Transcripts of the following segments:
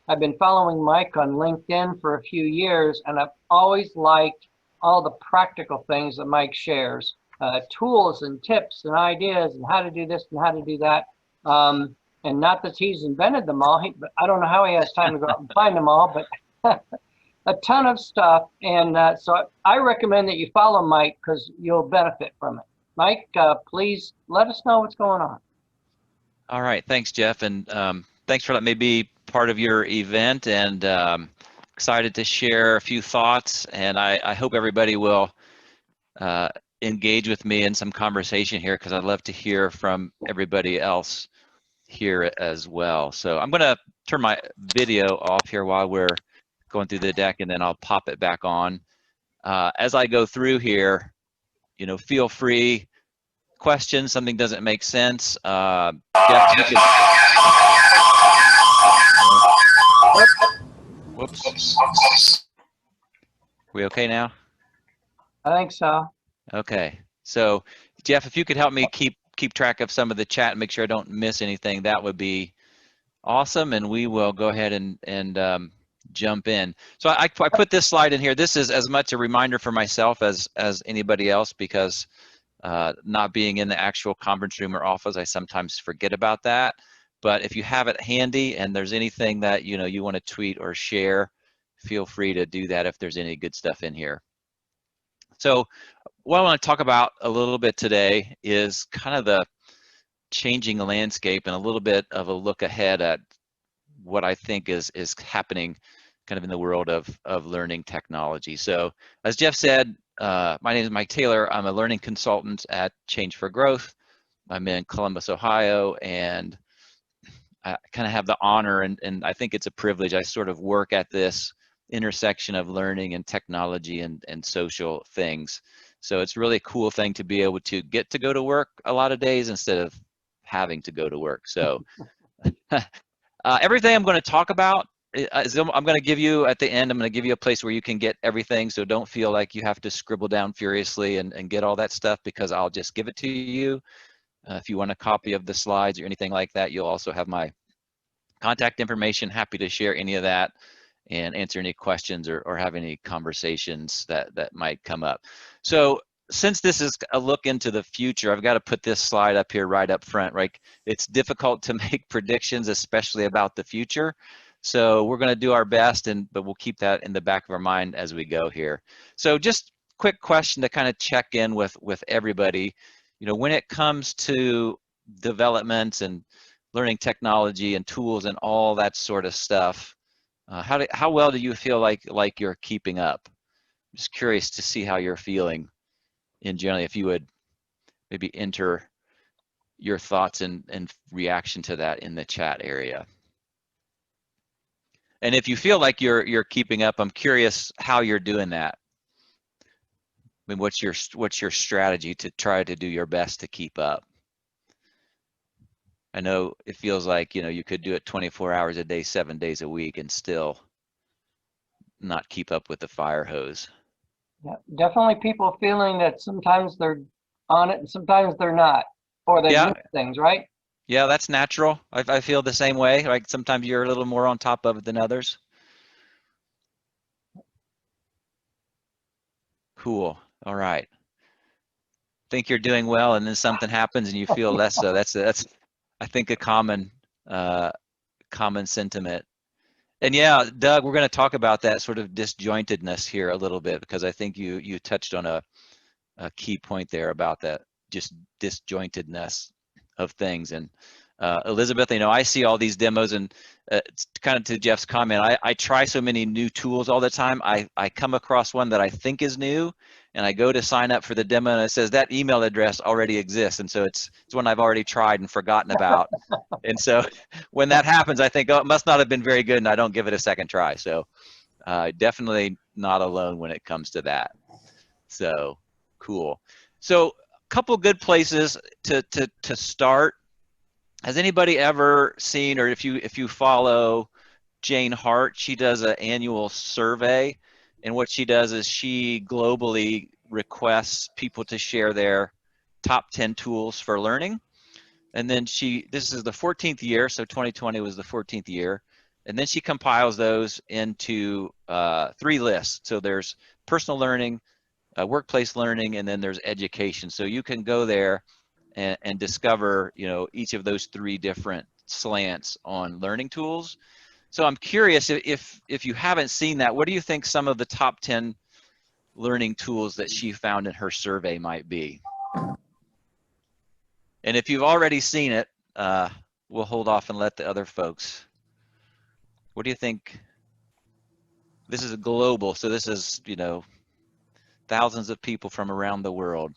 I've been following Mike on LinkedIn for a few years, and I've always liked all the practical things that Mike shares, tools and tips and ideas and how to do this and how to do that. And not that he's invented them all, but I don't know how he has time to go out and find them all, but a ton of stuff. And so I recommend that you follow Mike because you'll benefit from it. Mike, please let us know what's going on. All right, thanks, Jeff, and thanks for letting me be part of your event, and excited to share a few thoughts, and I hope everybody will engage with me in some conversation here, because I'd love to hear from everybody else here as well. So I'm going to turn my video off here while we're going through the deck, and then I'll pop it back on. As I go through here, you know, feel free. Questions, something doesn't make sense. Jeff, you can... Whoops. We okay now? I think so. Okay. So, Jeff, if you could help me keep track of some of the chat and make sure I don't miss anything, that would be awesome. And we will go ahead and jump in. So I put this slide in here. This is as much a reminder for myself as anybody else, because not being in the actual conference room or office, I sometimes forget about that. But if you have it handy and there's anything that you want to tweet or share, feel free to do that if there's any good stuff in here. So what I want to talk about a little bit today is kind of the changing landscape and a little bit of a look ahead at what I think is happening kind of in the world of learning technology. So as Jeff said, my name is Mike Taylor. I'm a learning consultant at Change for Growth. I'm in Columbus, Ohio, and I kind of have the honor, and I think it's a privilege. I sort of work at this intersection of learning and technology and social things. So it's really a cool thing to be able to get to go to work a lot of days instead of having to go to work. So everything I'm going to talk about, I'm going to give you at the end, I'm going to give you a place where you can get everything. So don't feel like you have to scribble down furiously and get all that stuff, because I'll just give it to you. If you want a copy of the slides or anything like that, you'll also have my contact information. Happy to share any of that and answer any questions or have any conversations that might come up. So since this is a look into the future, I've got to put this slide up here right up front, right? It's difficult to make predictions, especially about the future. So we're going to do our best, but we'll keep that in the back of our mind as we go here. So just quick question to kind of check in with everybody. When it comes to developments and learning technology and tools and all that sort of stuff, how well do you feel like you're keeping up? I'm just curious to see how you're feeling in general, if you would maybe enter your thoughts and reaction to that in the chat area. And if you feel like you're keeping up, I'm curious how you're doing that. I mean, what's your strategy to try to do your best to keep up? I know it feels like you could do it 24 hours a day, 7 days a week, and still not keep up with the fire hose. Yeah, definitely people feeling that sometimes they're on it and sometimes they're not, or they miss things, right? Yeah, that's natural. I feel the same way. Like sometimes you're a little more on top of it than others. Cool. All right. Think you're doing well, and then something happens and you feel less so. That's I think a common sentiment. And yeah, Doug, we're going to talk about that sort of disjointedness here a little bit, because I think you touched on a key point there about that, just disjointedness of things. And Elizabeth, I see all these demos, and kind of to Jeff's comment, I try so many new tools all the time. I come across one that I think is new, and I go to sign up for the demo, and it says that email address already exists, and so it's one I've already tried and forgotten about. And so when that happens, I think, oh, it must not have been very good, and I don't give it a second try. So definitely not alone when it comes to that. So cool. So a couple good places to start. Has anybody ever seen, or if you follow Jane Hart, she does an annual survey, and what she does is she globally requests people to share their top 10 tools for learning. And then this is the 14th year, so 2020 was the 14th year, and then she compiles those into 3 lists. So there's personal learning, workplace learning, and then there's education. So you can go there and discover, each of those 3 different slants on learning tools. So I'm curious, if you haven't seen that, what do you think some of the top 10 learning tools that she found in her survey might be? And if you've already seen it, we'll hold off and let the other folks. What do you think? This is global, so this is, thousands of people from around the world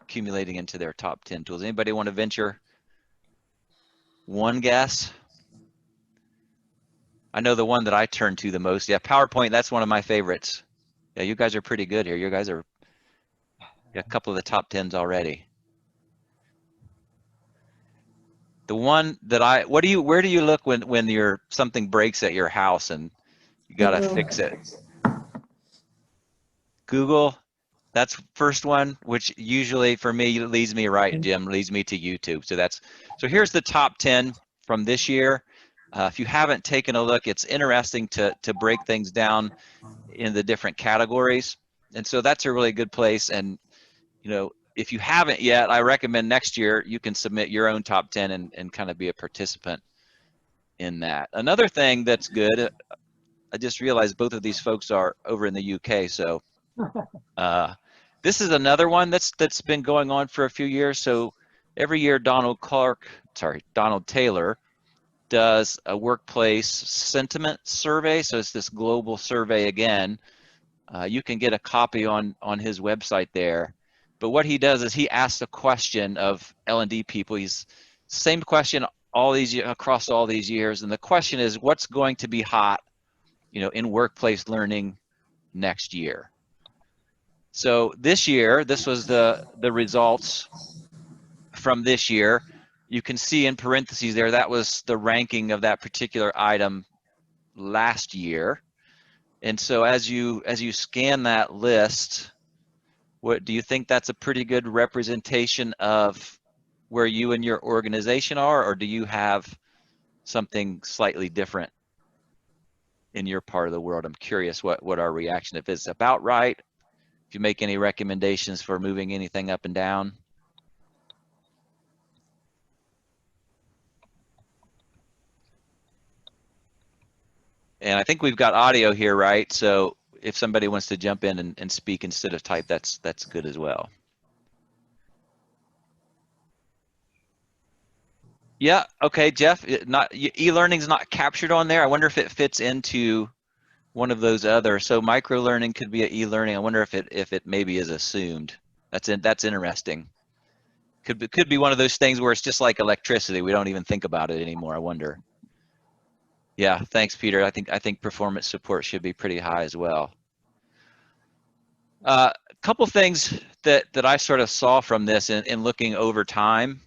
accumulating into their top 10 tools. Anybody want to venture one guess? I know the one that I turn to the most. Yeah, PowerPoint, that's one of my favorites. Yeah, you guys are pretty good here. You guys are a couple of the top 10s already. The one that where do you look when something breaks at your house and you gotta fix it? Google, that's first one, which usually for me leads me right, Jim, leads me to YouTube. So here's the top 10 from this year. If you haven't taken a look, it's interesting to break things down in the different categories. And so that's a really good place. And, if you haven't yet, I recommend next year you can submit your own top 10 and kind of be a participant in that. Another thing that's good, I just realized both of these folks are over in the UK. So this is another one that's been going on for a few years. So every year Donald Taylor does a workplace sentiment survey. So it's this global survey again. You can get a copy on his website there. But what he does is he asks a question of L&D people. He's same question across all these years, and the question is, what's going to be hot, in workplace learning next year? So this year, this was the results from this year. You can see in parentheses there, that was the ranking of that particular item last year. And so as you scan that list, what do you think? That's a pretty good representation of where you and your organization are, or do you have something slightly different in your part of the world? I'm curious what our reaction, if it's about right, if you make any recommendations for moving anything up and down. And I think we've got audio here, right? So if somebody wants to jump in and speak instead of type, that's good as well. Yeah, okay, Jeff, e-learning's not captured on there. I wonder if it fits into one of those other. So micro-learning could be an e-learning. I wonder if it maybe is assumed. That's interesting. Could be one of those things where it's just like electricity. We don't even think about it anymore. I wonder. Yeah, thanks, Peter. I think performance support should be pretty high as well. A couple things that I sort of saw from this in looking over time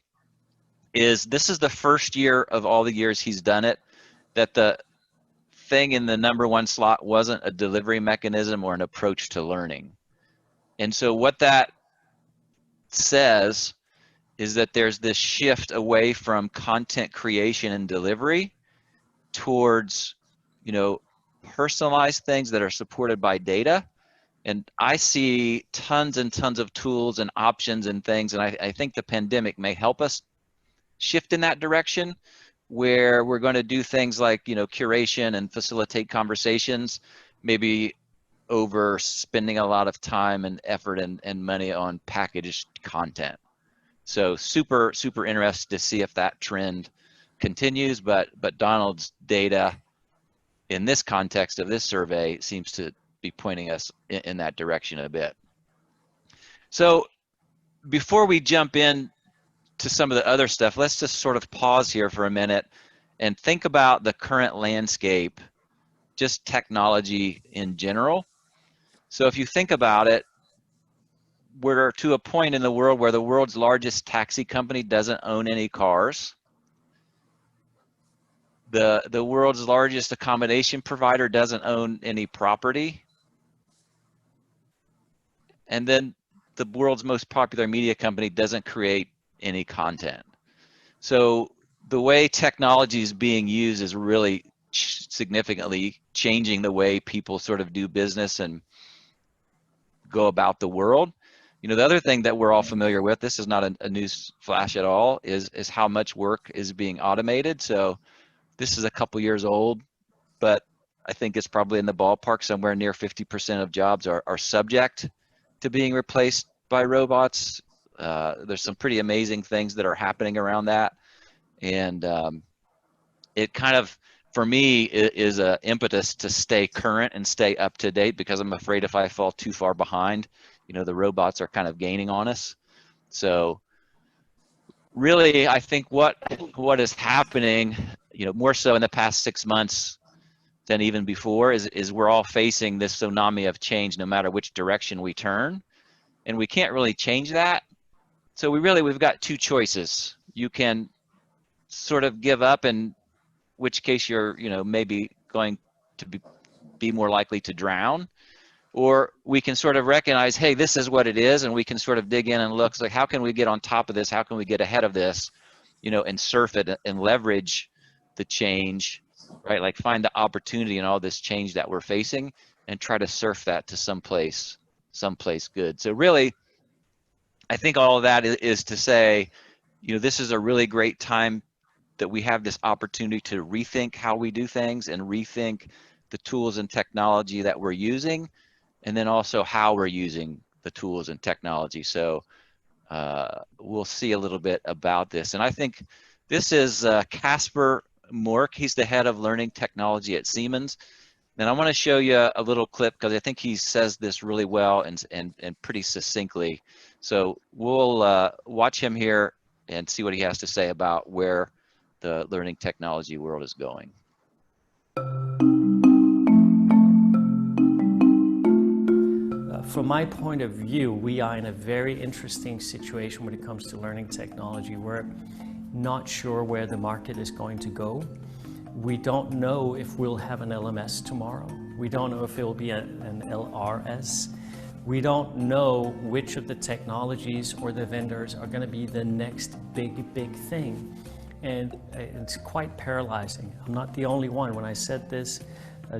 is this is the first year of all the years he's done it that the thing in the #1 slot wasn't a delivery mechanism or an approach to learning. And so what that says is that there's this shift away from content creation and delivery towards, personalized things that are supported by data. And I see tons and tons of tools and options and things, and I think the pandemic may help us shift in that direction, where we're going to do things like, curation and facilitate conversations, maybe over spending a lot of time and effort and money on packaged content. So super, super interested to see if that trend continues, but Donald's data in this context of this survey seems to be pointing us in that direction a bit. So before we jump in to some of the other stuff, let's just sort of pause here for a minute and think about the current landscape, just technology in general. So if you think about it, we're to a point in the world where the world's largest taxi company doesn't own any cars. The world's largest accommodation provider doesn't own any property. And then the world's most popular media company doesn't create any content. So the way technology is being used is really significantly changing the way people sort of do business and go about the world. You know, the other thing that we're all familiar with, this is not a news flash at all, is how much work is being automated. So this is a couple years old, but I think it's probably in the ballpark. Somewhere near 50% of jobs are subject to being replaced by robots. There's some pretty amazing things that are happening around that. And it kind of, for me, is a impetus to stay current and stay up to date, because I'm afraid if I fall too far behind, you know, the robots are kind of gaining on us. So really, I think what is happening, you know, more so in the past 6 months than even before, is we're all facing this tsunami of change no matter which direction we turn, and we can't really change that. So we've got two choices. You can sort of give up, in which case you're, you know, maybe going to be more likely to drown, or we can sort of recognize, hey, this is what it is, and we can sort of dig in and look, like, how can we get on top of this? How can we get ahead of this, you know, and surf it and leverage the change, right? Like find the opportunity in all this change that we're facing and try to surf that to someplace good. So really, I think all of that is to say, you know, this is a really great time that we have this opportunity to rethink how we do things and rethink the tools and technology that we're using, and then also how we're using the tools and technology. So we'll see a little bit about this. And I think this is Casper Mork. He's the head of learning technology at Siemens. And I want to show you a little clip because I think he says this really well and pretty succinctly. So we'll watch him here and see what he has to say about where the learning technology world is going. From my point of view, we are in a very interesting situation when it comes to learning technology. We're not sure where the market is going to go. We don't know if we'll have an LMS tomorrow. We don't know if it will be an LRS. We don't know which of the technologies or the vendors are going to be the next big thing. And it's quite paralyzing. I'm not the only one. When I said this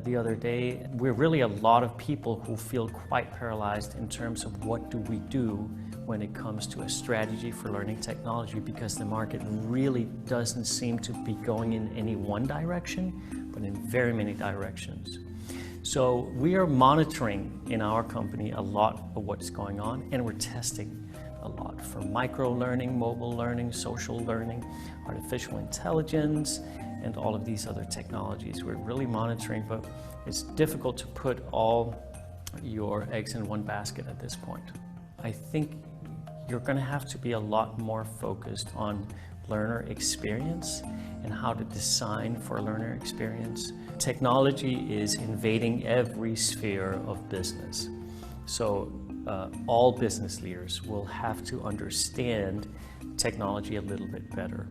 the other day, we're really a lot of people who feel quite paralyzed in terms of what do we do when it comes to a strategy for learning technology, because the market really doesn't seem to be going in any one direction, but in very many directions. So we are monitoring in our company a lot of what's going on, and we're testing a lot, from micro learning, mobile learning, social learning, artificial intelligence, and all of these other technologies. We're really monitoring, but it's difficult to put all your eggs in one basket at this point. I think you're going to have to be a lot more focused on learner experience and how to design for learner experience. Technology is invading every sphere of business. So all business leaders will have to understand technology a little bit better.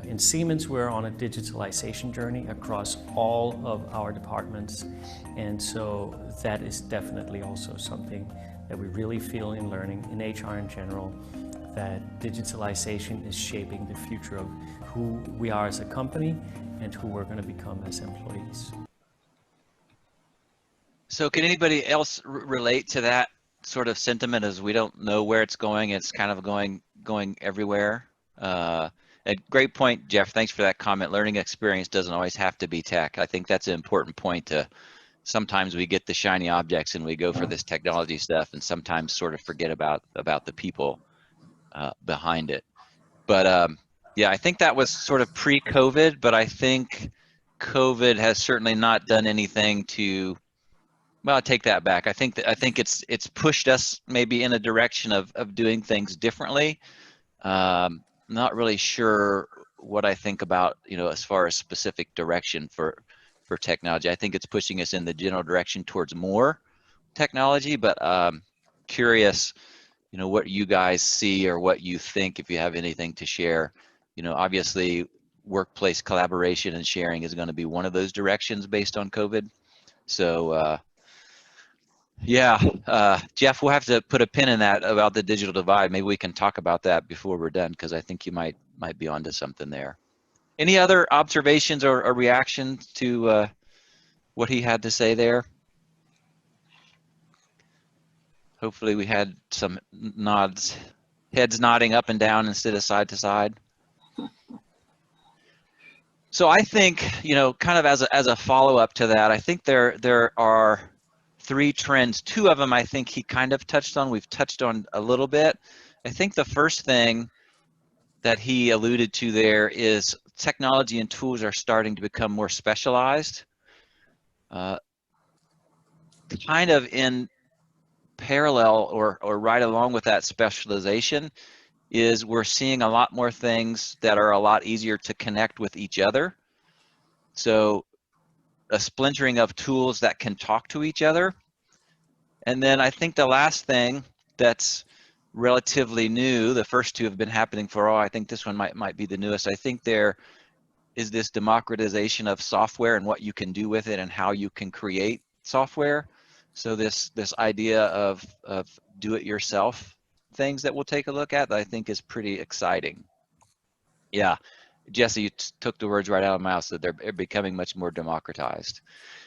In Siemens, we're on a digitalization journey across all of our departments, and so that is definitely also something that we really feel in learning, in HR in general, that digitalization is shaping the future of who we are as a company and who we're going to become as employees. So can anybody else relate to that sort of sentiment, as we don't know where it's going? It's kind of going everywhere. A great point, Jeff. Thanks for that comment. Learning experience doesn't always have to be tech. I think that's an important point. Sometimes we get the shiny objects and we go for this technology stuff, and sometimes sort of forget about the people behind it. But yeah, I think that was sort of pre-COVID, but I think COVID has certainly not done anything to, well, I'll take that back. I think it's pushed us maybe in a direction of doing things differently. Not really sure what I think about, you know, as far as specific direction for technology. I think it's pushing us in the general direction towards more technology, but curious, you know, what you guys see or what you think, if you have anything to share. You know, obviously workplace collaboration and sharing is going to be one of those directions based on COVID. So yeah, Jeff, we'll have to put a pin in that about the digital divide. Maybe we can talk about that before we're done, because I think you might be onto something there. Any other observations or reactions to what he had to say there? Hopefully we had some nods, heads nodding up and down instead of side to side. So I think, kind of as a follow-up to that, I think there are 3 trends. 2 of them I think he kind of touched on. We've touched on a little bit. I think the first thing that he alluded to there is technology and tools are starting to become more specialized. Kind of in parallel or right along with that specialization is we're seeing a lot more things that are a lot easier to connect with each other. So a splintering of tools that can talk to each other. And then I think the last thing that's relatively new, the first 2 have been happening for I think this one might be the newest. I think there is this democratization of software and what you can do with it and how you can create software. So this idea of do-it-yourself things that we'll take a look at that I think is pretty exciting. Yeah, Jesse, you took the words right out of my mouth, so they're becoming much more democratized.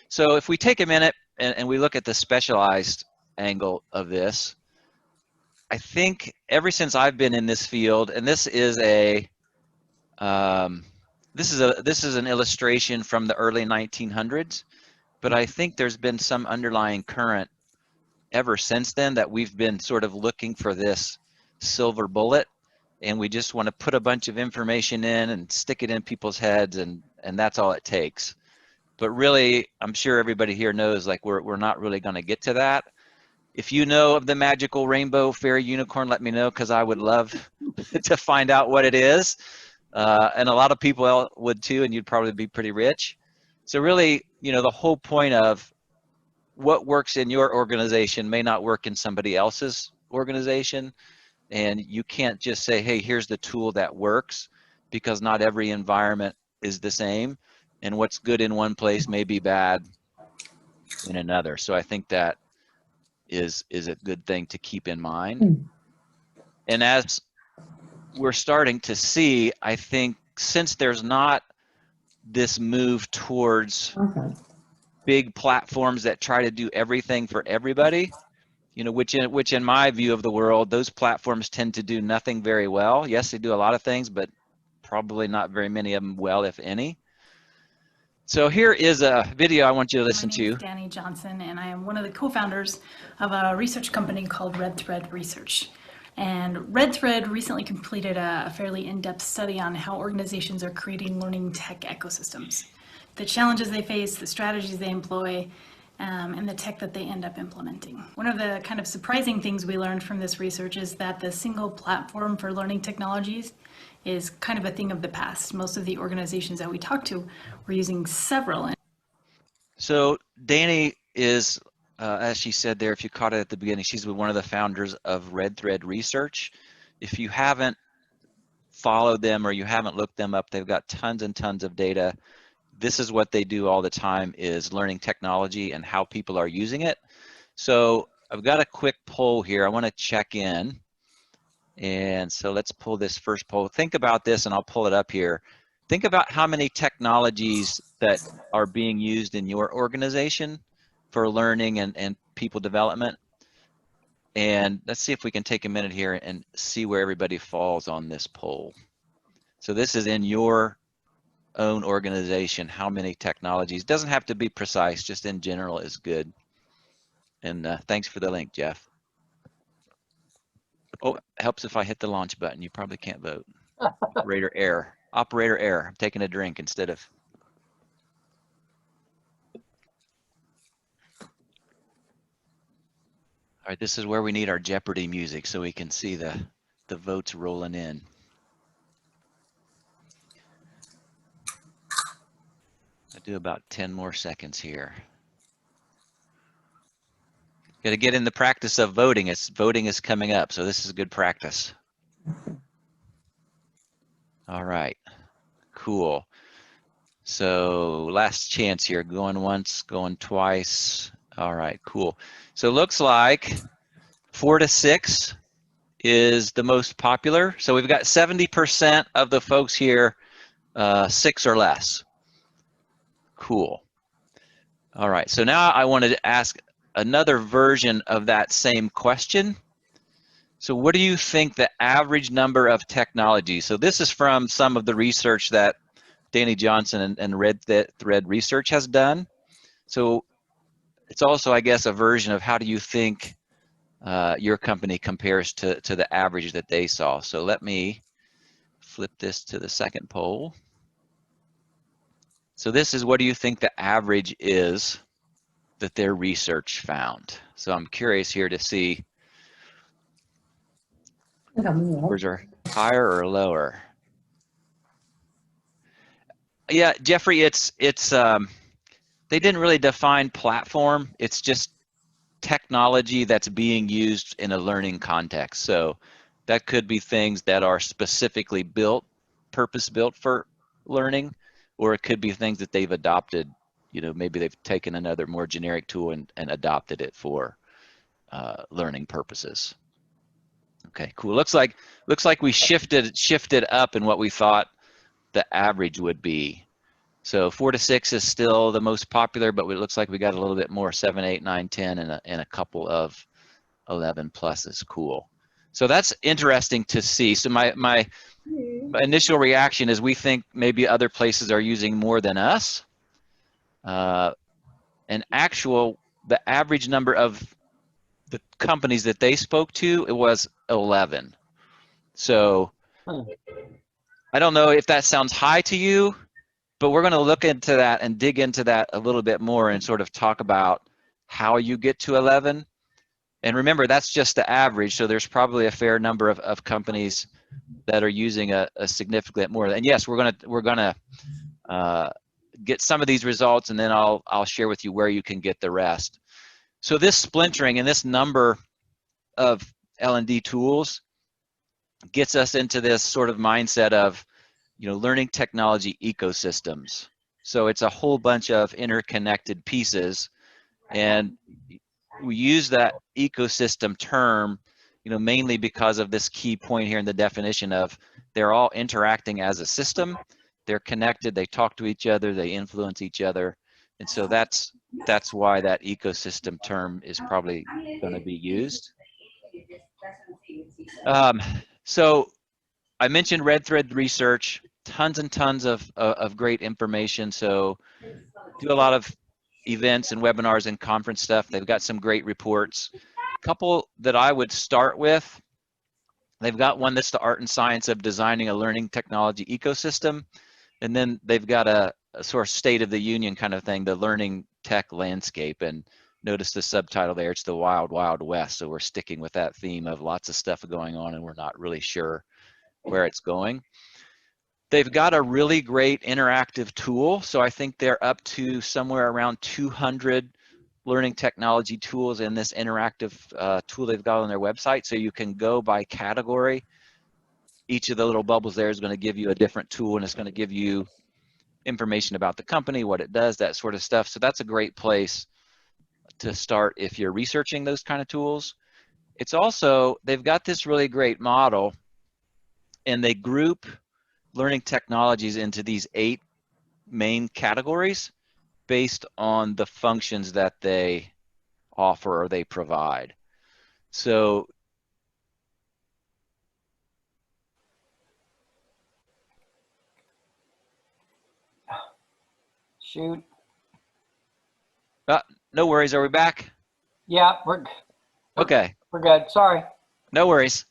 So if we take a minute and we look at the specialized angle of this, I think ever since I've been in this field, and this is an illustration from the early 1900s, but I think there's been some underlying current ever since then that we've been sort of looking for this silver bullet, and we just want to put a bunch of information in and stick it in people's heads, and that's all it takes. But really, I'm sure everybody here knows, like, we're not really going to get to that. If you know of the magical rainbow fairy unicorn, let me know, because I would love to find out what it is. And a lot of people would too, and you'd probably be pretty rich. So really, the whole point of what works in your organization may not work in somebody else's organization. And you can't just say, hey, here's the tool that works, because not every environment is the same. And what's good in one place may be bad in another. So I think that is a good thing to keep in mind. And as we're starting to see, I think since there's not this move towards big platforms that try to do everything for everybody, which in my view of the world, those platforms tend to do nothing very well. Yes, they do a lot of things, but probably not very many of them well, if any. So here is a video I want you to listen to. My name is Danny Johnson, and I am one of the co-founders of a research company called Red Thread Research. And Red Thread recently completed a fairly in-depth study on how organizations are creating learning tech ecosystems, the challenges they face, the strategies they employ, and the tech that they end up implementing. One of the kind of surprising things we learned from this research is that the single platform for learning technologies is kind of a thing of the past. Most of the organizations that we talked to were using several. So Danny is, as she said there, if you caught it at the beginning, she's one of the founders of Red Thread Research. If you haven't followed them or you haven't looked them up, they've got tons and tons of data. This is what they do all the time, is learning technology and how people are using it. So I've got a quick poll here. I want to check in. And so let's pull this first poll. Think about this, and I'll pull it up here. Think about how many technologies that are being used in your organization for learning and people development. And let's see if we can take a minute here and see where everybody falls on this poll. So this is in your own organization, how many technologies. Doesn't have to be precise, just in general is good. And thanks for the link, Jeff. Oh, it helps if I hit the launch button. You probably can't vote. Operator error. Operator error. I'm taking a drink instead of. All right, this is where we need our Jeopardy music so we can see the votes rolling in. I'll do about 10 more seconds here. Got to get in the practice of voting. Voting is coming up, so this is good practice. All right, cool. So last chance here, going once, going twice. All right, cool. So it looks like 4 to 6 is the most popular. So we've got 70% of the folks here 6 or less. Cool. All right, so now I wanted to ask another version of that same question. So what do you think the average number of technologies? So this is from some of the research that Danny Johnson and Red Thread Research has done. So it's also, I guess, a version of how do you think your company compares to the average that they saw. So let me flip this to the second poll. So this is, what do you think the average is that their research found? So I'm curious here to see, numbers are higher or lower? Yeah, Jeffrey, it's they didn't really define platform. It's just technology that's being used in a learning context. So that could be things that are specifically built, purpose-built for learning, or it could be things that they've adopted. You know, maybe they've taken another more generic tool and adopted it for learning purposes. Okay, cool. Looks like we shifted up in what we thought the average would be. So 4 to 6 is still the most popular, but it looks like we got a little bit more, 7, 8, 9, 10, and a couple of 11 pluses. Cool. So that's interesting to see. So my initial reaction is we think maybe other places are using more than us. The average number of the companies that they spoke to, it was 11. So I don't know if that sounds high to you, but we're going to look into that and dig into that a little bit more and sort of talk about how you get to 11. And remember, that's just the average, so there's probably a fair number of companies that are using a significant more. And yes, we're gonna get some of these results, and then I'll share with you where you can get the rest. So this splintering and this number of L&D tools gets us into this sort of mindset of, you know, learning technology ecosystems. So it's a whole bunch of interconnected pieces, and we use that ecosystem term, you know, mainly because of this key point here in the definition of they're all interacting as a system, they're connected, they talk to each other, they influence each other, and so that's why that ecosystem term is probably going to be used. So I mentioned Red Thread Research, tons and tons of great information. So do a lot of events and webinars and conference stuff. They've got some great reports. A couple that I would start with, they've got one that's the art and science of designing a learning technology ecosystem. And then they've got a sort of state of the union kind of thing, the learning tech landscape. And notice the subtitle there, it's the wild, wild west. So we're sticking with that theme of lots of stuff going on and we're not really sure where it's going. They've got a really great interactive tool. So I think they're up to somewhere around 200 learning technology tools in this interactive tool they've got on their website. So you can go by category. Each of the little bubbles there is going to give you a different tool, and it's going to give you information about the company, what it does, that sort of stuff. So that's a great place to start if you're researching those kind of tools. It's also, they've got this really great model, and they group learning technologies into these 8 main categories based on the functions that they offer or they provide. So Shoot. no worries, are we back? Yeah, Okay. we're good. Sorry. No worries.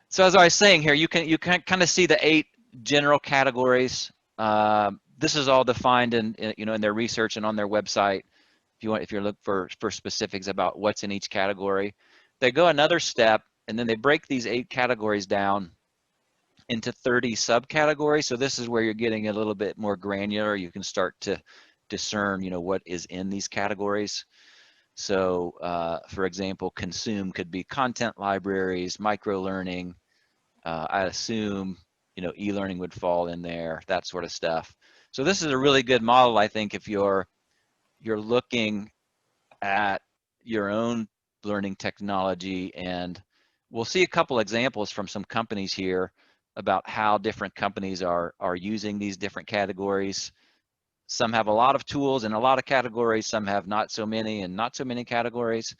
So as I was saying here, you can kind of see the 8 general categories. This is all defined in their research and on their website. If you're looking for specifics about what's in each category, they go another step, and then they break these 8 categories down into 30 subcategories. So this is where you're getting a little bit more granular. You can start to discern, what is in these categories. So, for example, consume could be content libraries, micro-learning. I assume, e-learning would fall in there, that sort of stuff. So this is a really good model, I think, if you're looking at your own learning technology. And we'll see a couple examples from some companies here about how different companies are using these different categories. Some have a lot of tools and a lot of categories. Some have not so many and not so many categories.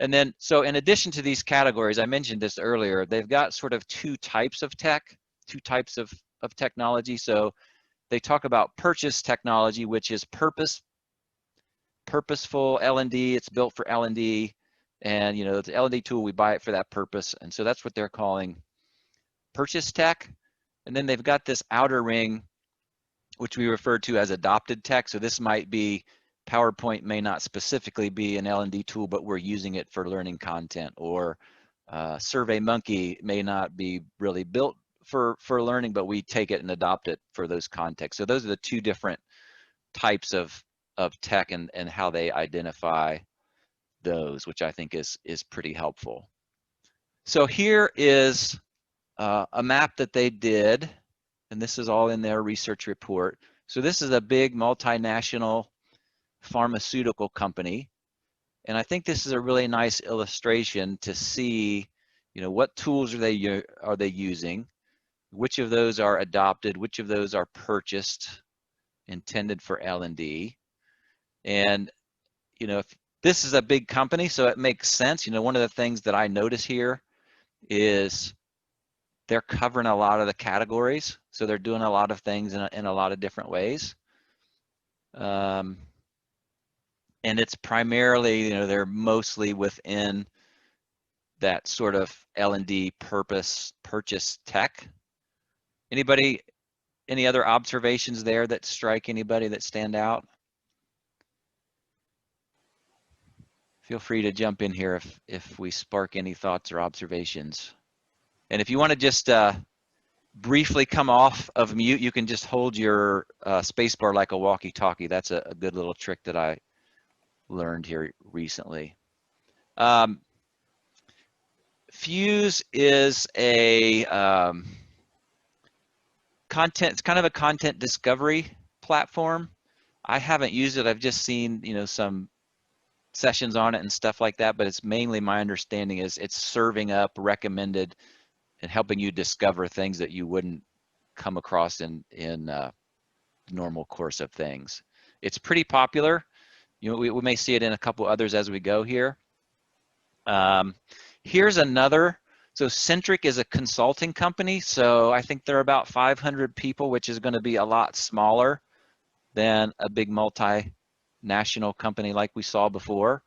And then, so in addition to these categories, I mentioned this earlier, they've got sort of two types of tech, two types of technology. So they talk about purchase technology, which is purposeful L&D. It's built for L&D, and you know, it's an L&D tool, we buy it for that purpose. And so that's what they're calling purchase tech. And then they've got this outer ring, which we refer to as adopted tech. So this might be, PowerPoint may not specifically be an L&D tool, but we're using it for learning content, or SurveyMonkey may not be really built for learning, but we take it and adopt it for those contexts. So those are the two different types of tech, and how they identify those, which I think is pretty helpful. So here is a map that they did, and this is all in their research report. So this is a big multinational pharmaceutical company, and I think this is a really nice illustration to see, you know, what tools are they using, which of those are adopted, which of those are purchased, intended for L&D. And you know, if this is a big company, so it makes sense. You know, one of the things that I notice here is they're covering a lot of the categories, so they're doing a lot of things in a lot of different ways. And it's primarily, you know, they're mostly within that sort of L&D purchase tech. Anybody, any other observations there that strike anybody that stand out? Feel free to jump in here if we spark any thoughts or observations. And if you want to just briefly come off of mute, you can just hold your spacebar like a walkie-talkie. That's a good little trick that I learned here recently. Fuse is a it's kind of a content discovery platform. I haven't used it. I've just seen, you know, some sessions on it and stuff like that, but it's mainly, my understanding is it's serving up recommended and helping you discover things that you wouldn't come across in normal course of things. It's pretty popular. You know, we may see it in a couple others as we go here. Here's another. So Centric is a consulting company. So I think they're about 500 people, which is going to be a lot smaller than a big multinational company like we saw before.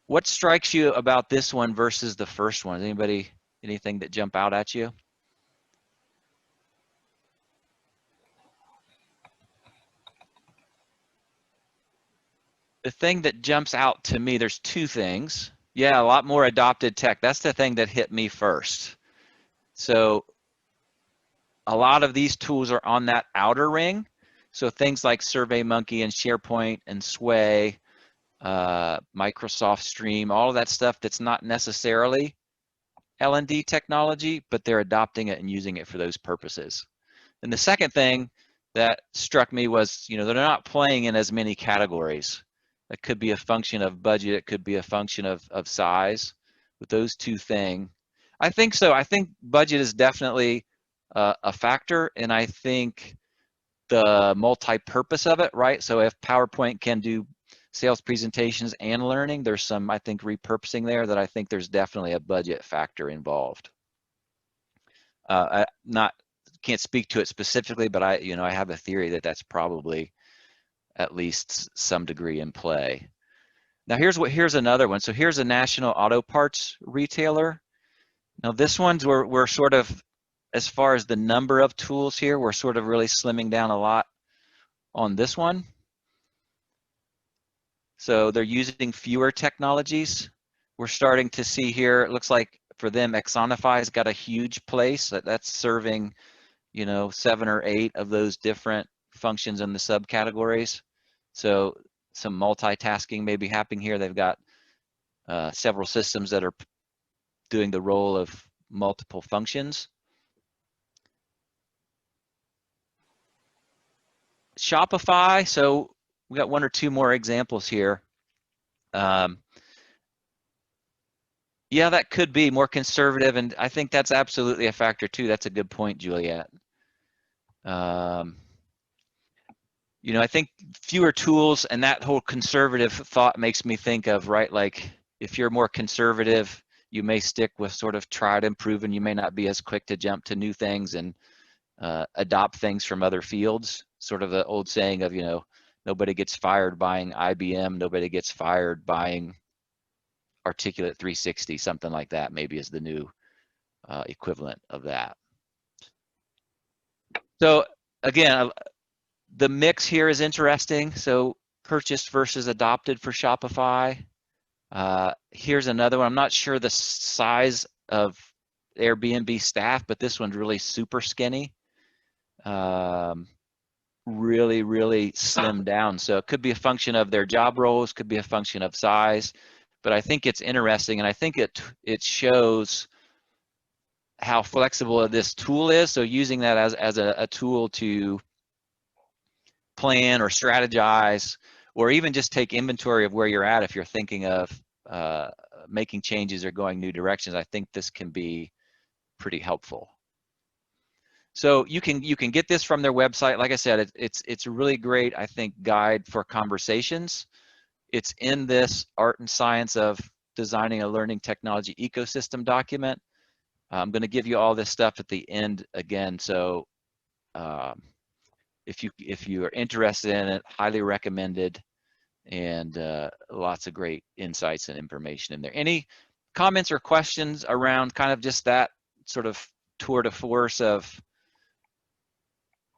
What strikes you about this one versus the first one? Anybody, anything that jump out at you? The thing that jumps out to me, there's two things. Yeah, a lot more adopted tech. That's the thing that hit me first. So a lot of these tools are on that outer ring. So things like SurveyMonkey and SharePoint and Sway, Microsoft Stream, all of that stuff that's not necessarily L&D technology, but they're adopting it and using it for those purposes. And the second thing that struck me was, you know, they're not playing in as many categories. It could be a function of budget, it could be a function of size. With those two things, I think so. I think budget is definitely a factor, and I think the multi-purpose of it, right? So if PowerPoint can do sales presentations and learning, there's some, I think, repurposing there that I think there's definitely a budget factor involved. I can't speak to it specifically, but I have a theory that that's probably at least some degree in play. Now here's another one. So here's a national auto parts retailer. Now this one's we're sort of, as far as the number of tools here, we're sort of really slimming down a lot on this one. So they're using fewer technologies. We're starting to see here, it looks like for them, Axonify's got a huge place. That's serving, you know, 7 or 8 of those different functions in the subcategories. So some multitasking may be happening here. They've got several systems that are doing the role of multiple functions. Shopify, so we got 1 or 2 more examples here. Yeah, that could be more conservative, and I think that's absolutely a factor too. That's a good point, Juliet. You know, I think fewer tools and that whole conservative thought makes me think of, right, like if you're more conservative, you may stick with sort of tried and proven. You may not be as quick to jump to new things and adopt things from other fields. Sort of the old saying of, you know, nobody gets fired buying IBM, nobody gets fired buying Articulate 360, something like that maybe is the new equivalent of that. So again, the mix here is interesting. So purchased versus adopted for Shopify. Here's another one. I'm not sure the size of Airbnb staff, but this one's really super skinny. Really, really slimmed down. So it could be a function of their job roles, could be a function of size, but I think it's interesting, and I think it shows how flexible this tool is. So using that as a tool to plan or strategize, or even just take inventory of where you're at if you're thinking of making changes or going new directions, I think this can be pretty helpful. So you can get this from their website. Like I said, it's a really great, I think, guide for conversations. It's in this Art and Science of Designing a Learning Technology Ecosystem document. I'm going to give you all this stuff at the end again. So if you are interested in it, highly recommended, and lots of great insights and information in there. Any comments or questions around kind of just that sort of tour de force of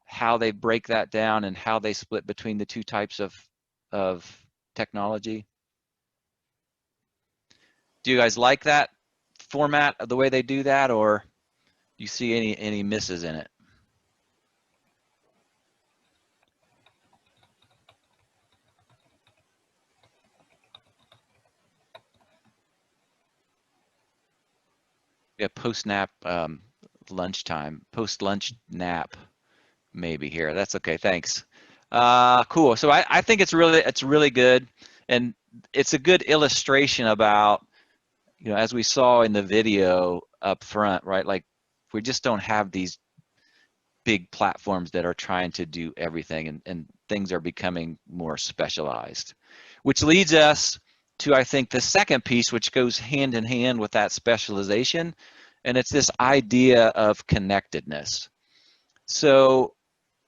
how they break that down and how they split between the two types of technology? Do you guys like that format of the way they do that, or do you see any misses in it? Yeah, post-nap lunchtime, post-lunch nap maybe here. That's okay, thanks. Cool, so I think it's really good, and it's a good illustration about, you know, as we saw in the video up front, right? Like we just don't have these big platforms that are trying to do everything, and things are becoming more specialized, which leads us to, I think, the second piece, which goes hand in hand with that specialization, and it's this idea of connectedness. So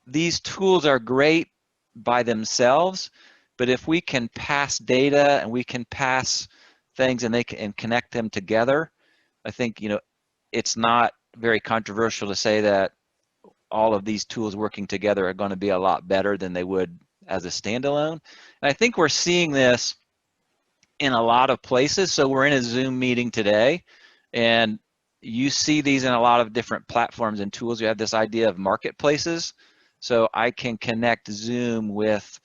these tools are great by themselves, but if we can pass data and we can pass things and and connect them together, I think, you know, it's not very controversial to say that all of these tools working together are going to be a lot better than they would as a standalone. And I think we're seeing this in a lot of places. So we're in a Zoom meeting today, and you see these in a lot of different platforms and tools. You have this idea of marketplaces. So I can connect Zoom with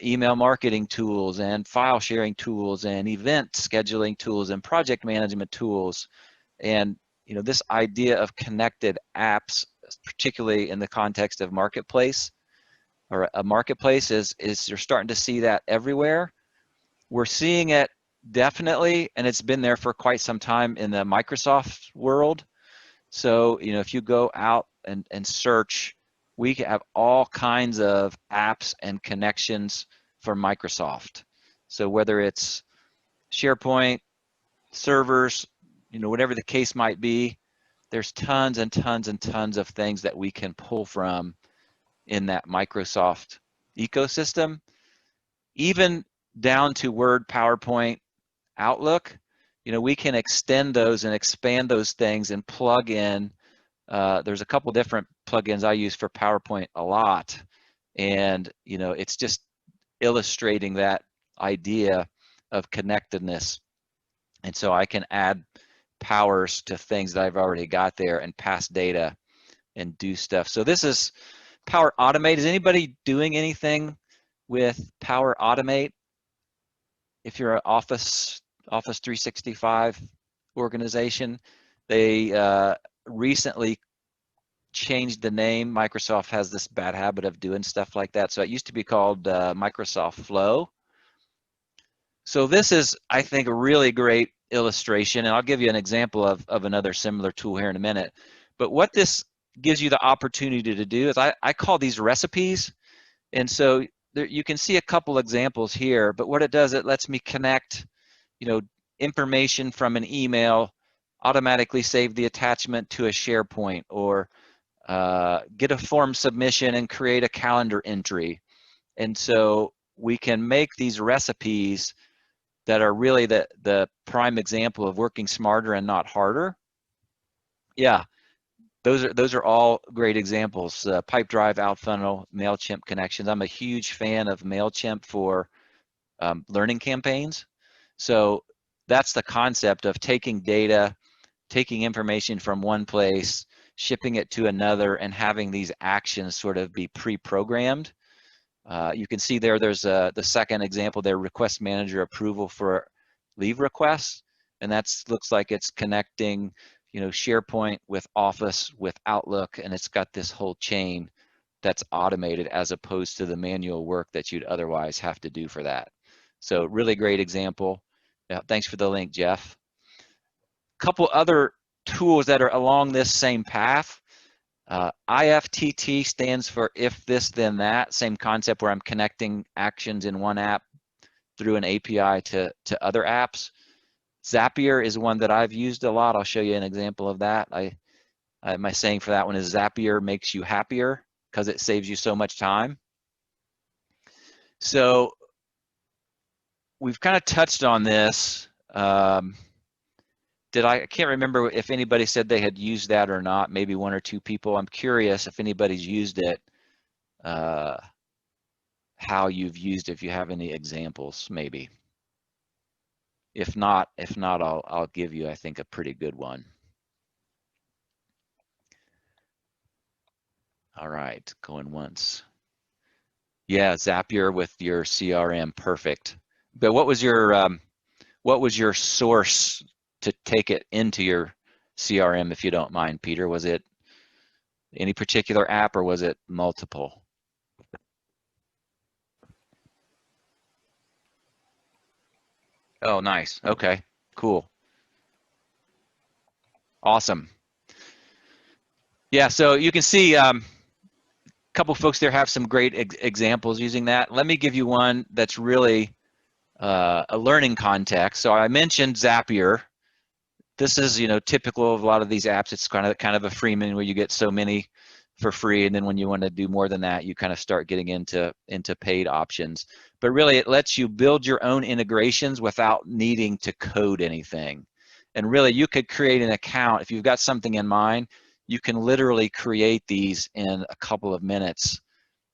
email marketing tools and file sharing tools and event scheduling tools and project management tools. And, you know, this idea of connected apps, particularly in the context of marketplace, or a marketplace, is you're starting to see that everywhere. We're seeing it definitely, and it's been there for quite some time in the Microsoft world. So, you know, if you go out and search, we have all kinds of apps and connections for Microsoft. So whether it's SharePoint, servers, you know, whatever the case might be, there's tons and tons and tons of things that we can pull from in that Microsoft ecosystem, even down to Word, PowerPoint, Outlook. You know, we can extend those and expand those things and plug in. There's a couple different plugins I use for PowerPoint a lot, and, you know, it's just illustrating that idea of connectedness. And so I can add powers to things that I've already got there and pass data and do stuff. So this is Power Automate. Is anybody doing anything with Power Automate? If you're an Office 365 organization, they recently changed the name. Microsoft has this bad habit of doing stuff like that. So it used to be called Microsoft Flow. So this is, I think, a really great illustration, and I'll give you an example of another similar tool here in a minute. But what this gives you the opportunity to do is I call these recipes. And so there, you can see a couple examples here, but what it does, it lets me connect, you know, information from an email, automatically save the attachment to a SharePoint, or get a form submission and create a calendar entry. And so we can make these recipes that are really the prime example of working smarter and not harder. Yeah, those are all great examples. Pipedrive, Outfunnel, MailChimp connections. I'm a huge fan of MailChimp for learning campaigns. So that's the concept of taking data, taking information from one place, shipping it to another, and having these actions sort of be pre-programmed. You can see there's the second example there, request manager approval for leave requests, and that looks like it's connecting, you know, SharePoint with Office with Outlook, and it's got this whole chain that's automated as opposed to the manual work that you'd otherwise have to do for that. So really great example. Yeah, thanks for the link, Jeff. Couple other tools that are along this same path. IFTT stands for if this then that, same concept where I'm connecting actions in one app through an API to other apps. Zapier is one that I've used a lot. I'll show you an example of that. My saying for that one is Zapier makes you happier because it saves you so much time. So we've kind of touched on this. I can't remember if anybody said they had used that or not, maybe one or two people. I'm curious if anybody's used it, how you've used it, if you have any examples, maybe. If not, I'll give you, I think, a pretty good one. All right, going once. Yeah, Zapier with your CRM, perfect. But what was your source to take it into your CRM, if you don't mind, Peter? Was it any particular app or was it multiple? Oh, nice. Okay, cool. Awesome. Yeah, so you can see a couple folks there have some great examples using that. Let me give you one that's really a learning context. So I mentioned Zapier. This is, you know, typical of a lot of these apps. It's kind of a freemium where you get so many for free, and then when you want to do more than that, you kind of start getting into paid options. But really, it lets you build your own integrations without needing to code anything. And really, you could create an account if you've got something in mind. You can literally create these in a couple of minutes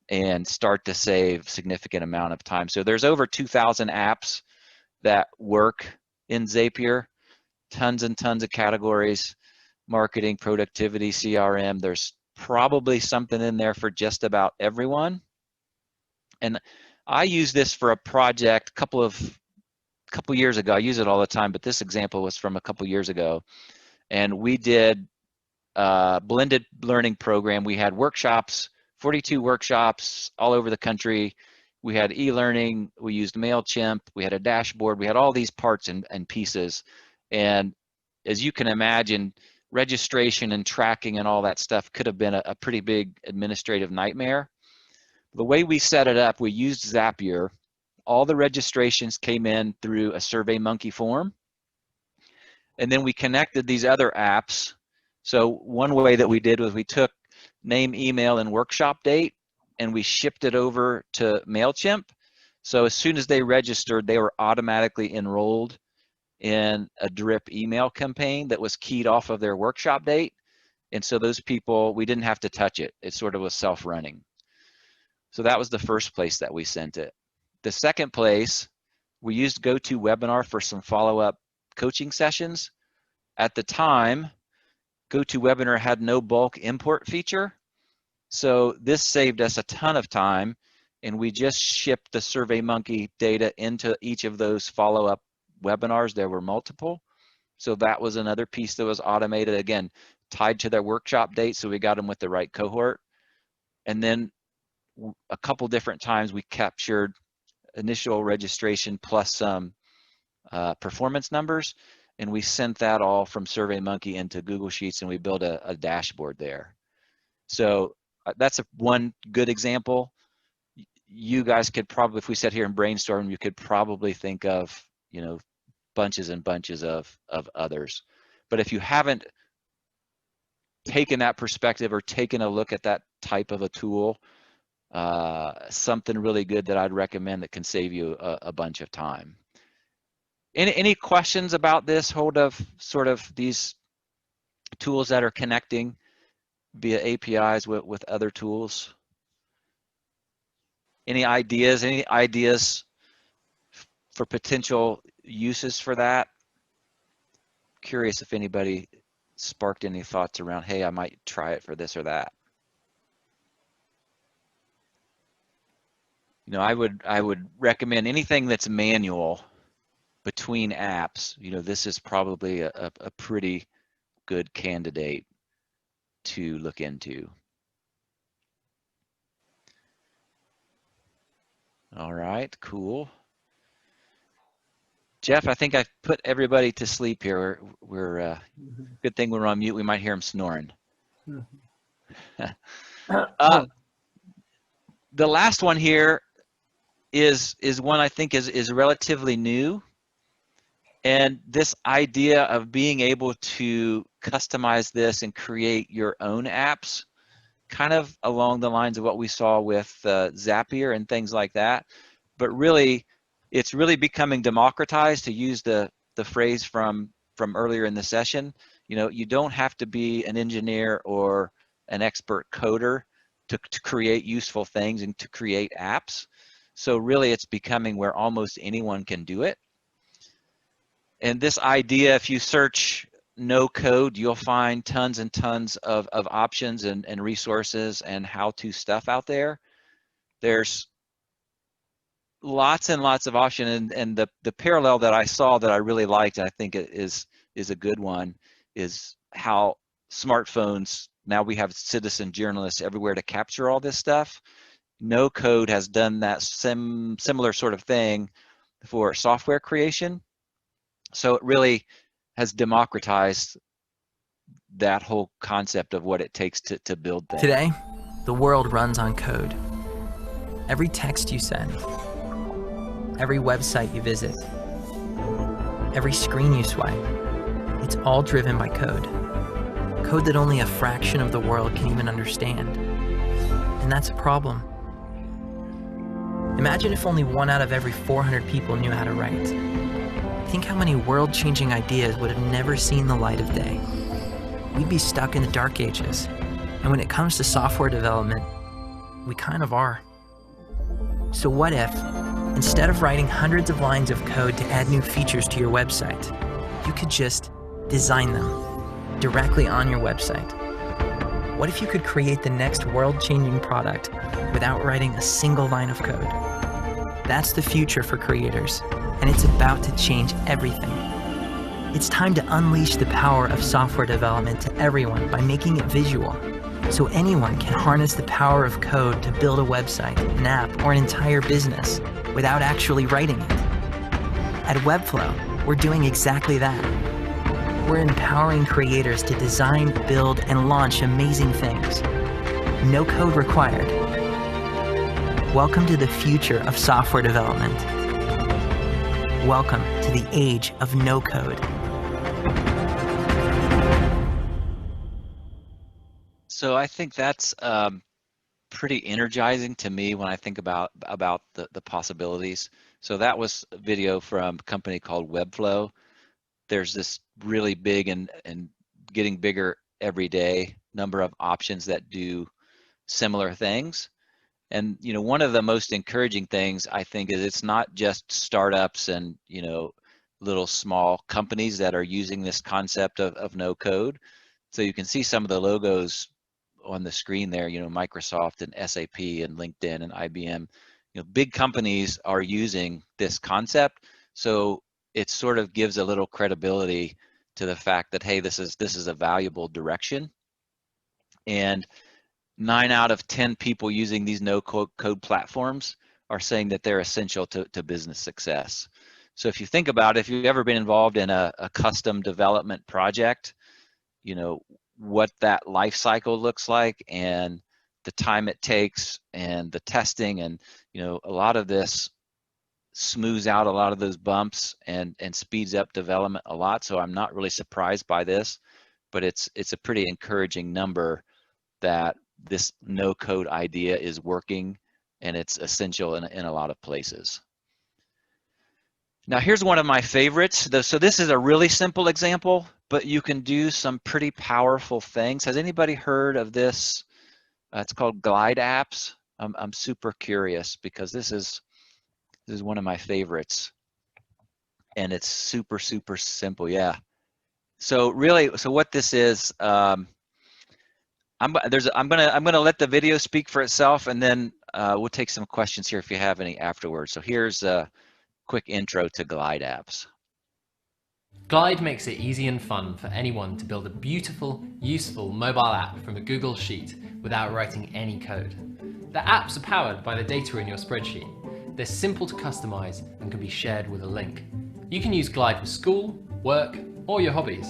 and start to save significant amount of time. So there's over 2,000 apps that work in Zapier. Tons and tons of categories: marketing, productivity, CRM. There's probably something in there for just about everyone. And I use this for a project a couple years ago. I use it all the time, but this example was from a couple years ago. And we did a blended learning program. We had workshops, 42 workshops all over the country. We had e-learning, we used MailChimp, we had a dashboard, we had all these parts and pieces. And as you can imagine, registration and tracking and all that stuff could have been a pretty big administrative nightmare. The way we set it up, we used Zapier. All the registrations came in through a SurveyMonkey form. And then we connected these other apps. So one way that we did was we took name, email, and workshop date, and we shipped it over to MailChimp. So as soon as they registered, they were automatically enrolled in a drip email campaign that was keyed off of their workshop date. And so those people, we didn't have to touch it. It sort of was self-running. So that was the first place that we sent it. The second place, we used GoToWebinar for some follow-up coaching sessions. At the time, GoToWebinar had no bulk import feature. So this saved us a ton of time, and we just shipped the SurveyMonkey data into each of those follow-up webinars. There were multiple. So that was another piece that was automated, again, tied to their workshop date, so we got them with the right cohort. And then a couple different times we captured initial registration plus some performance numbers. and we sent that all from SurveyMonkey into Google Sheets, and we built a dashboard there. So that's one good example. You guys could probably, if we sat here and brainstorm, you could probably think of, you know, bunches and bunches of others. But if you haven't taken that perspective or taken a look at that type of a tool, something really good that I'd recommend that can save you a bunch of time. Any questions about this hold of sort of these tools that are connecting via APIs with other tools? Any ideas for potential uses for that? Curious if anybody sparked any thoughts around, hey, I might try it for this or that. You know, I would recommend anything that's manual between apps. You know, this is probably a pretty good candidate to look into. All right, cool. Jeff, I think I've put everybody to sleep here. We're good thing we're on mute. We might hear him snoring. The last one here is one I think is relatively new. And this idea of being able to customize this and create your own apps, kind of along the lines of what we saw with Zapier and things like that. But really, it's really becoming democratized, to use the phrase from earlier in the session. You know, you don't have to be an engineer or an expert coder to create useful things and to create apps. So really, it's becoming where almost anyone can do it. And this idea, if you search no code, you'll find tons and tons of options and resources and how-to stuff out there. There's lots and lots of options, and the parallel that I saw that I really liked, I think it is a good one, is how smartphones, now we have citizen journalists everywhere to capture all this stuff. No code has done that similar sort of thing for software creation. So it really has democratized that whole concept of what it takes to build things. Today, the world runs on code. Every text you send, every website you visit, every screen you swipe, it's all driven by code. Code that only a fraction of the world can even understand. And that's a problem. Imagine if only 1 out of every 400 people knew how to write. Think how many world-changing ideas would have never seen the light of day. We'd be stuck in the dark ages. And when it comes to software development, we kind of are. So what if, instead of writing hundreds of lines of code to add new features to your website, you could just design them directly on your website? What if you could create the next world-changing product without writing a single line of code? That's the future for creators, and it's about to change everything. It's time to unleash the power of software development to everyone by making it visual, so anyone can harness the power of code to build a website, an app, or an entire business without actually writing it. At Webflow, we're doing exactly that. We're empowering creators to design, build, and launch amazing things. No code required. Welcome to the future of software development. Welcome to the age of no code. So I think that's pretty energizing to me when I think about the possibilities. So that was a video from a company called Webflow. There's this really big and getting bigger every day number of options that do similar things. And you know, one of the most encouraging things I think is it's not just startups and you know little small companies that are using this concept of no code. So you can see some of the logos on the screen there, you know, Microsoft and SAP and LinkedIn and IBM. You know, big companies are using this concept, so it sort of gives a little credibility to the fact that hey, this is a valuable direction. And 9 out of 10 people using these no code platforms are saying that they're essential to business success. So if you think about it, if you've ever been involved in a custom development project, you know, what that life cycle looks like and the time it takes and the testing, and, you know, a lot of this smooths out a lot of those bumps and speeds up development a lot. So I'm not really surprised by this, but it's a pretty encouraging number that this no code idea is working, and it's essential in a lot of places. Now here's one of my favorites. So this is a really simple example, but you can do some pretty powerful things. Has anybody heard of this? It's called Glide Apps. I'm super curious because this is one of my favorites, and it's super simple. Yeah. So really, so what this is, I'm gonna let the video speak for itself, and then we'll take some questions here if you have any afterwards. So here's a quick intro to Glide Apps. Glide makes it easy and fun for anyone to build a beautiful, useful mobile app from a Google Sheet without writing any code. The apps are powered by the data in your spreadsheet. They're simple to customize and can be shared with a link. You can use Glide for school, work, or your hobbies.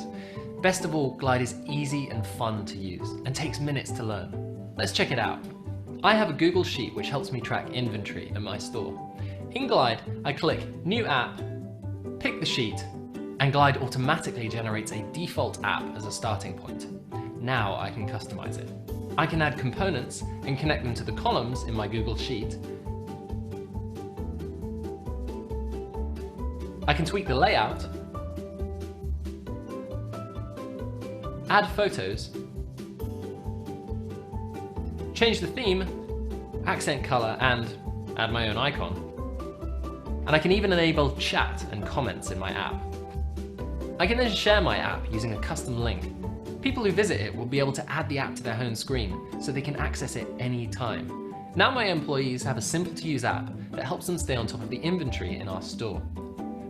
Best of all, Glide is easy and fun to use and takes minutes to learn. Let's check it out. I have a Google Sheet which helps me track inventory at my store. In Glide, I click New App, pick the sheet, and Glide automatically generates a default app as a starting point. Now I can customize it. I can add components and connect them to the columns in my Google Sheet. I can tweak the layout, add photos, change the theme, accent color, and add my own icon. And I can even enable chat and comments in my app. I can then share my app using a custom link. People who visit it will be able to add the app to their home screen so they can access it anytime. Now my employees have a simple to use app that helps them stay on top of the inventory in our store.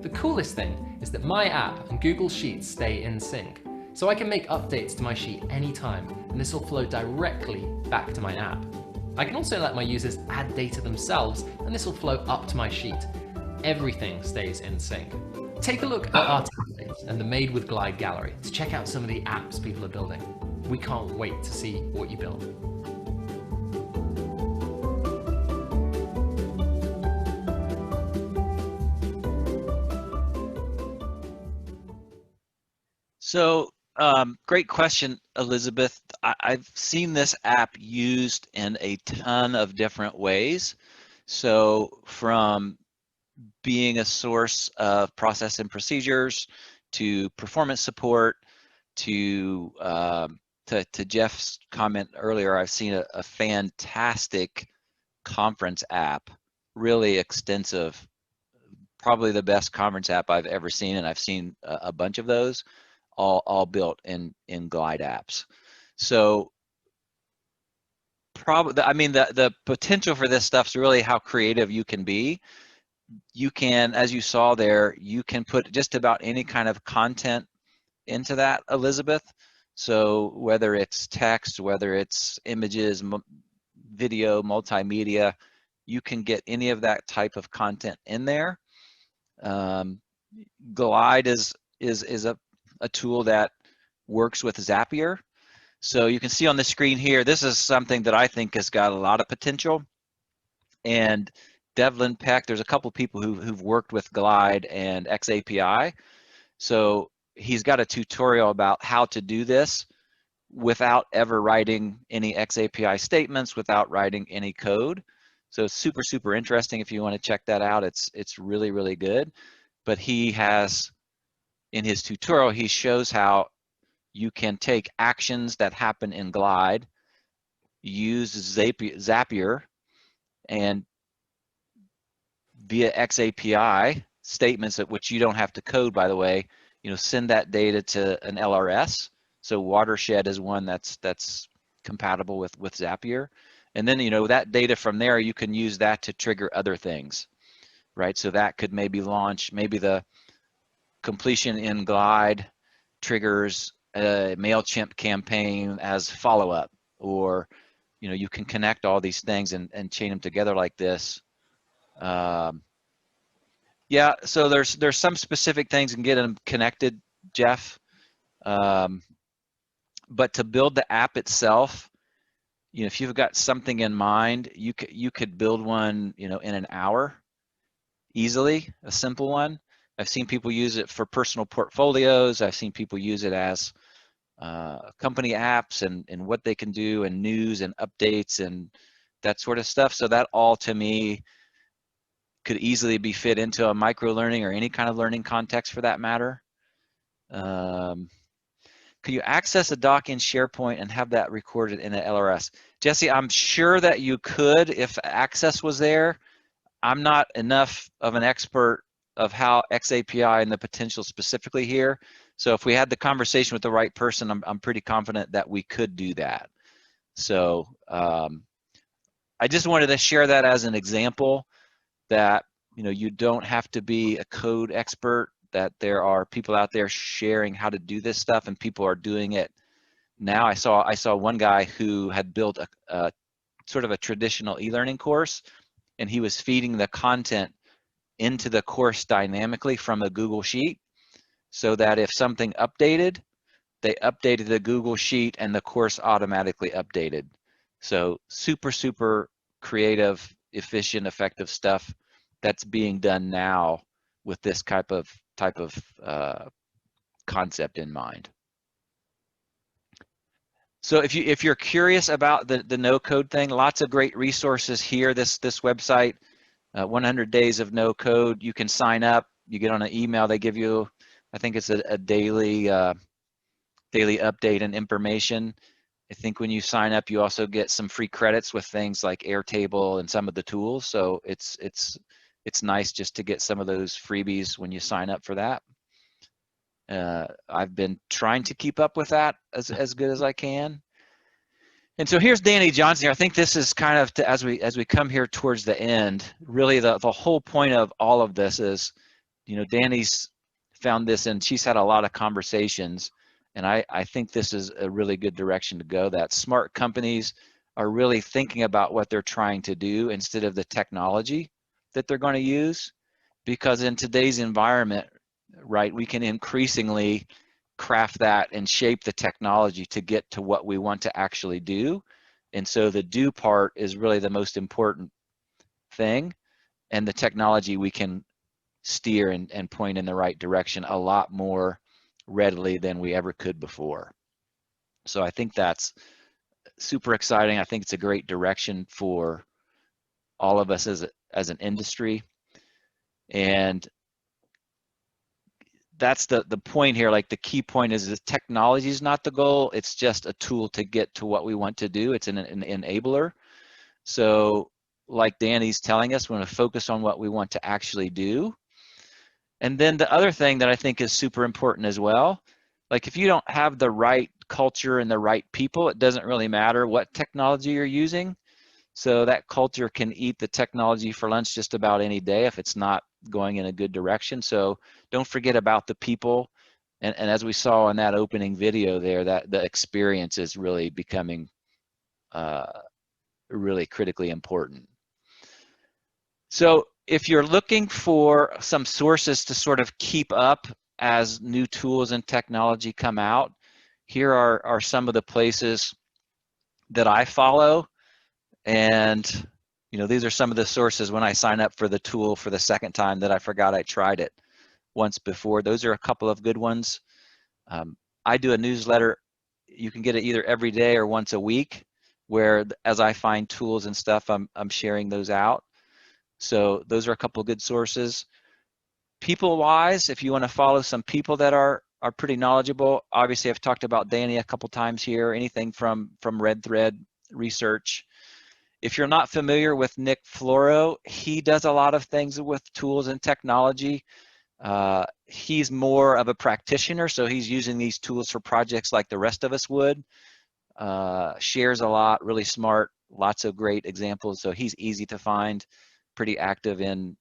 The coolest thing is that my app and Google Sheets stay in sync, so I can make updates to my sheet anytime, and this will flow directly back to my app. I can also let my users add data themselves, and this will flow up to my sheet. Everything stays in sync. Take a look at our templates and the Made with Glide gallery to check out some of the apps people are building. We can't wait to see what you build. So great question, Elizabeth. I've seen this app used in a ton of different ways. So from being a source of process and procedures to performance support to Jeff's comment earlier, I've seen a fantastic conference app, really extensive, probably the best conference app I've ever seen, and I've seen a bunch of those, all built in Glide Apps. So probably, I mean, the potential for this stuff's really how creative you can be. You can, as you saw there, you can put just about any kind of content into that, Elizabeth. So whether it's text, whether it's images, video, multimedia, you can get any of that type of content in there. Glide is a tool that works with Zapier. So you can see on the screen here, this is something that I think has got a lot of potential. And Devlin Peck, there's a couple people who've worked with Glide and XAPI. So he's got a tutorial about how to do this without ever writing any XAPI statements, without writing any code. So it's super interesting if you want to check that out. It's really good. But he has, in his tutorial, he shows how you can take actions that happen in Glide, use Zapier, and via XAPI statements at which you don't have to code, by the way, send that data to an LRS. So Watershed is one that's compatible with Zapier. And then, that data from there, you can use that to trigger other things, right? So that could maybe launch, maybe the completion in Glide triggers a MailChimp campaign as follow-up, or, you can connect all these things and chain them together like this. Yeah, so there's some specific things and get them connected, Jeff. But to build the app itself, you know, if you've got something in mind, you could build one, you know, in an hour easily, a simple one. I've seen people use it for personal portfolios. I've seen people use it as company apps and what they can do and news and updates and that sort of stuff. So that all to me could easily be fit into a micro learning or any kind of learning context for that matter. Can you access a doc in SharePoint and have that recorded in an LRS? Jesse, I'm sure that you could if access was there. I'm not enough of an expert of how XAPI and the potential specifically here. So if we had the conversation with the right person, I'm pretty confident that we could do that. So I just wanted to share that as an example that, you know, you don't have to be a code expert, that there are people out there sharing how to do this stuff and people are doing it now. I saw one guy who had built a sort of a traditional e-learning course, and he was feeding the content into the course dynamically from a Google Sheet, so that if something updated, they updated the Google Sheet and the course automatically updated. So super creative, efficient, effective stuff that's being done now with this type of concept in mind. So if you're curious about the no code thing, lots of great resources here. This website, 100 Days of No Code. You can sign up. You get on an email. They give you, I think it's a daily update and information. I think when you sign up, you also get some free credits with things like Airtable and some of the tools. So it's nice just to get some of those freebies when you sign up for that. I've been trying to keep up with that as good as I can. And so here's Danny Johnson here. I think this is kind of, as we come here towards the end, really the whole point of all of this is, you know, Danny's found this and she's had a lot of conversations, and I think this is a really good direction to go, that smart companies are really thinking about what they're trying to do instead of the technology that they're going to use, because in today's environment, right, we can increasingly craft that and shape the technology to get to what we want to actually do. And so the do part is really the most important thing, and the technology we can steer and point in the right direction a lot more readily than we ever could before. So I think that's super exciting. I think it's a great direction for all of us as an industry. And that's the point here. Like, the key point is the technology is not the goal. It's just a tool to get to what we want to do. It's an enabler. So like Danny's telling us, we're going to focus on what we want to actually do. And then the other thing that I think is super important as well, like if you don't have the right culture and the right people, it doesn't really matter what technology you're using. So that culture can eat the technology for lunch just about any day if it's not going in a good direction. So don't forget about the people. And as we saw in that opening video there, that the experience is really becoming really critically important. So if you're looking for some sources to sort of keep up as new tools and technology come out, here are some of the places that I follow. And you know, these are some of the sources when I sign up for the tool for the second time that I forgot I tried it once before. Those are a couple of good ones. I do a newsletter. You can get it either every day or once a week, where as I find tools and stuff, I'm sharing those out. So those are a couple of good sources. People-wise, if you want to follow some people that are pretty knowledgeable, obviously I've talked about Danny a couple times here. Anything from Red Thread Research. If you're not familiar with Nick Floro, he does a lot of things with tools and technology. He's more of a practitioner, so he's using these tools for projects like the rest of us would. Shares a lot, really smart, lots of great examples, so he's easy to find, pretty active in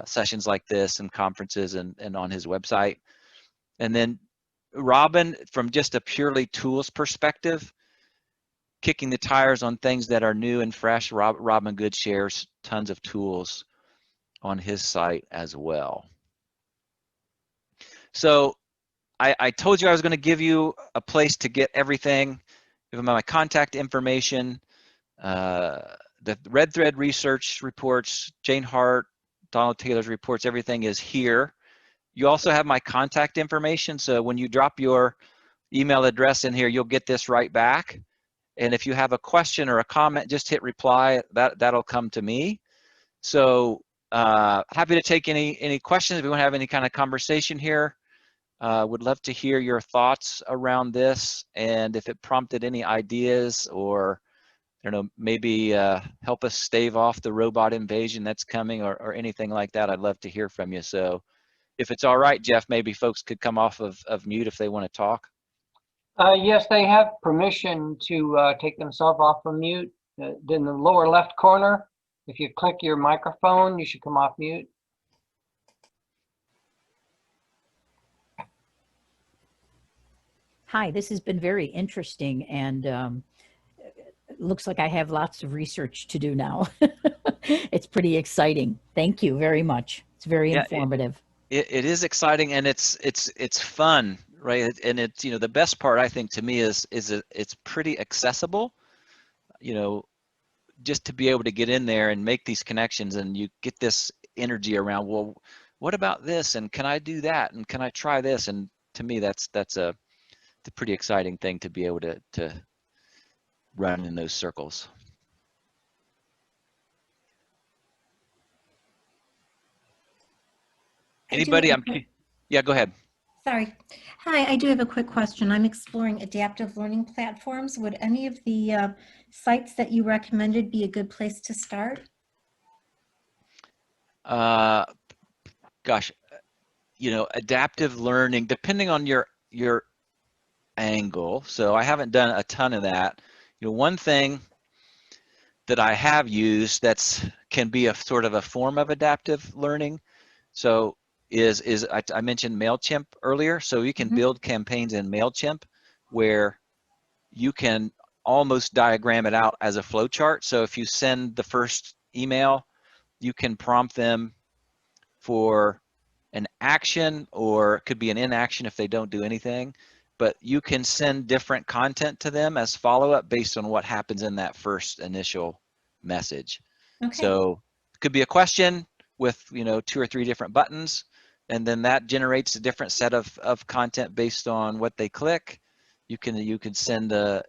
sessions like this and conferences and on his website. And then Robin, from just a purely tools perspective, kicking the tires on things that are new and fresh, Robin Good shares tons of tools on his site as well. So I told you I was going to give you a place to get everything. Give them my contact information, the Red Thread research reports, Jane Hart, Donald Taylor's reports, everything is here. You also have my contact information, so when you drop your email address in here, you'll get this right back. And if you have a question or a comment, just hit reply. That'll come to me. So happy to take any questions if you want to have any kind of conversation here. Would love to hear your thoughts around this, and if it prompted any ideas or, I don't know, maybe help us stave off the robot invasion that's coming, or anything like that, I'd love to hear from you. So if it's all right, Jeff, maybe folks could come off of mute if they want to talk. Yes, they have permission to take themselves off of mute. In the lower left corner, if you click your microphone, you should come off mute. Hi, this has been very interesting, and it looks like I have lots of research to do now. It's pretty exciting. Thank you very much. It's very informative. It is exciting, and it's fun, right? And it's, you know, the best part, I think, to me is it's pretty accessible. You know, just to be able to get in there and make these connections, and you get this energy around, well, what about this, and can I do that, and can I try this? And to me, that's a pretty exciting thing to be able to run in those circles. Anybody? Yeah, go ahead. Sorry. Hi, I do have a quick question. I'm exploring adaptive learning platforms. Would any of the sites that you recommended be a good place to start? Gosh, you know, adaptive learning, depending on your angle. So I haven't done a ton of that. You know, one thing that I have used can be a sort of a form of adaptive learning. So I mentioned MailChimp earlier. So you can build campaigns in MailChimp where you can almost diagram it out as a flow chart. So if you send the first email, you can prompt them for an action, or it could be an inaction if they don't do anything. But you can send different content to them as follow-up based on what happens in that first initial message. Okay. So it could be a question with, you know, 2 or 3 different buttons, and then that generates a different set of content based on what they click. You can send an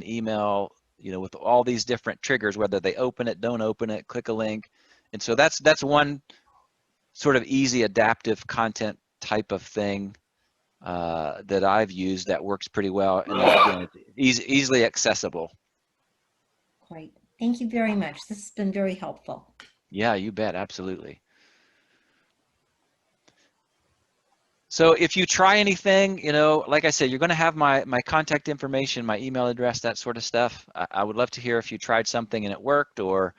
email, you know, with all these different triggers, whether they open it, don't open it, click a link. And so that's one sort of easy adaptive content type of thing that I've used that works pretty well, and again, it's easily accessible. Great. Thank you very much. This has been very helpful. Yeah, you bet. Absolutely. So if you try anything, you know, like I said, you're going to have my contact information, my email address, that sort of stuff. I would love to hear if you tried something and it worked, or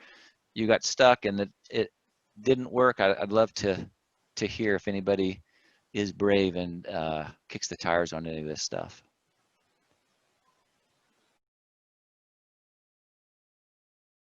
you got stuck and it didn't work. I'd love to hear if anybody is brave and kicks the tires on any of this stuff.